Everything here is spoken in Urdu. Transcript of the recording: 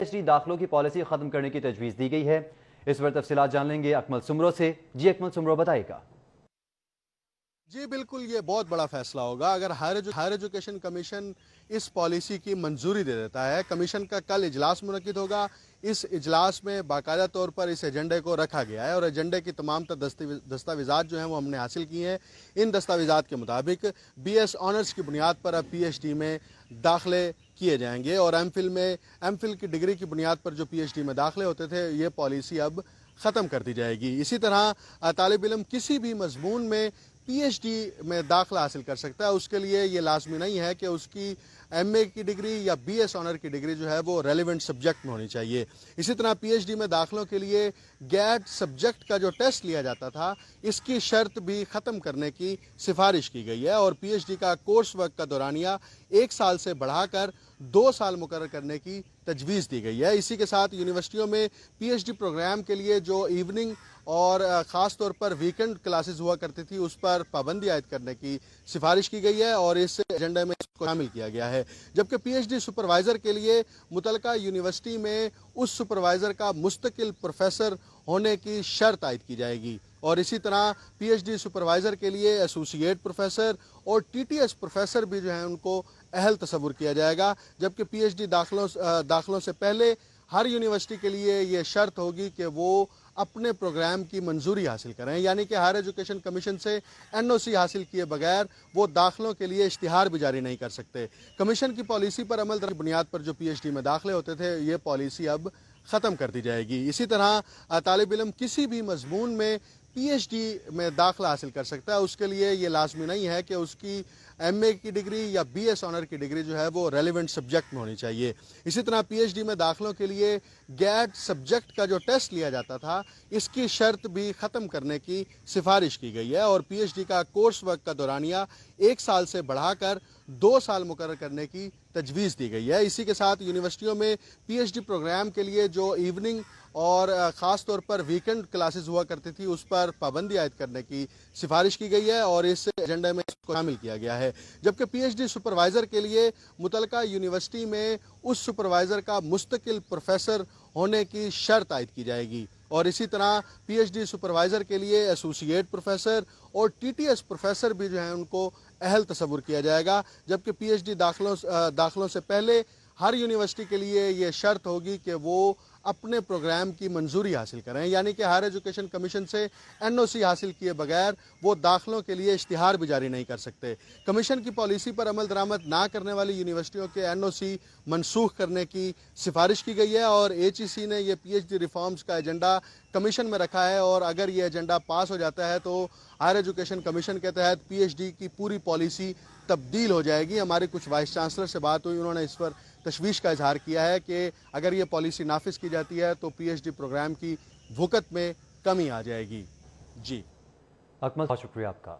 PhD داخلوں کی پالیسی ختم کرنے کی تجویز دی گئی ہے۔ اس پر تفصیلات جان لیں گے اکمل سمرو سے۔ جی اکمل سمرو بتائے گا۔ جی بالکل، یہ بہت بڑا فیصلہ ہوگا اگر ہائر ایجوکیشن کمیشن اس پالیسی کی منظوری دے دیتا ہے۔ کمیشن کا کل اجلاس منعقد ہوگا۔ اس اجلاس میں باقاعدہ طور پر اس ایجنڈے کو رکھا گیا ہے اور ایجنڈے کی تمام تر دستاویزات جو ہیں وہ ہم نے حاصل کی ہیں۔ ان دستاویزات کے مطابق BS آنرز کی بنیاد پر اب PhD میں داخلے کیے جائیں گے اور ایم فل کی ڈگری کی بنیاد پر جو PhD میں داخلے ہوتے تھے یہ پالیسی اب ختم کر دی جائے گی۔ اسی طرح طالب علم کسی بھی مضمون میں PhD میں داخلہ حاصل کر سکتا ہے۔ اس کے لیے یہ لازمی نہیں ہے کہ اس کی MA کی ڈگری یا BS آنر کی ڈگری جو ہے وہ ریلیونٹ سبجیکٹ میں ہونی چاہیے۔ اسی طرح PhD میں داخلوں کے لیے گیٹ سبجیکٹ کا جو ٹیسٹ لیا جاتا تھا اس کی شرط بھی ختم کرنے کی سفارش کی گئی ہے اور PhD کا کورس ورک کا دورانیہ 1 سال سے بڑھا کر 2 سال مقرر کرنے کی تجویز دی گئی ہے۔ اسی کے ساتھ یونیورسٹیوں میں PhD پروگرام کے لیے جو ایوننگ اور خاص طور پر ویکنڈ کلاسز ہوا کرتی تھی اس پر پابندی عائد کرنے کی سفارش کی گئی ہے اور اس ایجنڈے میں اس کو شامل کیا گیا ہے۔ جبکہ PhD سپروائزر کے لیے متعلقہ یونیورسٹی میں اس سپروائزر کا مستقل پروفیسر ہونے کی شرط عائد کی جائے گی اور اسی طرح PhD سپروائزر کے لیے ایسوسیٹ پروفیسر اور TTS پروفیسر بھی جو ہیں ان کو اہل تصور کیا جائے گا۔ جبکہ PhD داخلوں سے پہلے ہر یونیورسٹی کے لیے یہ شرط ہوگی کہ وہ اپنے پروگرام کی منظوری حاصل کریں، یعنی کہ ہائر ایجوکیشن کمیشن سے NOC حاصل کیے بغیر وہ داخلوں کے لیے اشتہار بھی جاری نہیں کر سکتے۔ کمیشن کی پالیسی پر عمل کی بنیاد پر جو PhD میں داخلے ہوتے تھے یہ پالیسی اب ختم کر دی جائے گی۔ اسی طرح طالب علم کسی بھی مضمون میں PhD میں داخلہ حاصل کر سکتا ہے۔ اس کے لیے یہ لازمی نہیں ہے کہ اس کی MA کی ڈگری یا BS آنر کی ڈگری جو ہے وہ ریلیونٹ سبجیکٹ میں ہونی چاہیے۔ اسی طرح PhD میں داخلوں کے لیے گیٹ سبجیکٹ کا جو ٹیسٹ لیا جاتا تھا اس کی شرط بھی ختم کرنے کی سفارش کی گئی ہے اور PhD کا کورس ورک کا دورانیہ 1 سال سے بڑھا کر 2 سال مقرر کرنے کی تجویز دی گئی ہے۔ اسی کے ساتھ یونیورسٹیوں میں PhD پروگرام کے لیے جو ایوننگ اور خاص طور پر ویکنڈ کلاسز ہوا کرتی تھی اس پر پابندی عائد کرنے کی سفارش کی گئی ہے اور اس ایجنڈے میں اس کو شامل کیا گیا ہے۔ جبکہ PhD سپروائزر کے لیے متعلقہ یونیورسٹی میں اس سپروائزر کا مستقل پروفیسر ہونے کی شرط عائد کی جائے گی اور اسی طرح PhD سپروائزر کے لیے ایسوسیٹ پروفیسر اور TTS پروفیسر بھی جو ہیں ان کو اہل تصور کیا جائے گا۔ جبکہ PhD داخلوں سے پہلے ہر یونیورسٹی کے لیے یہ شرط ہوگی کہ وہ اپنے پروگرام کی منظوری حاصل کریں، یعنی کہ ہائر ایجوکیشن کمیشن سے NOC حاصل کیے بغیر وہ داخلوں کے لیے اشتہار بھی جاری نہیں کر سکتے۔ کمیشن کی پالیسی پر عمل درآمد نہ کرنے والی یونیورسٹیوں کے NOC منسوخ کرنے کی سفارش کی گئی ہے اور HEC نے یہ PhD ریفارمز کا ایجنڈا کمیشن میں رکھا ہے اور اگر یہ ایجنڈا پاس ہو جاتا ہے تو ہائر ایجوکیشن کمیشن کے تحت PhD کی پوری پالیسی تبدیل ہو جائے گی۔ ہماری کچھ وائس چانسلر سے بات ہوئی، انہوں نے اس پر تشویش کا اظہار کیا ہے کہ اگر یہ پالیسی نافذ کی جاتی ہے تو PhD پروگرام کی وقت میں کمی آ جائے گی۔ جی اکمل، بہت شکریہ آپ کا۔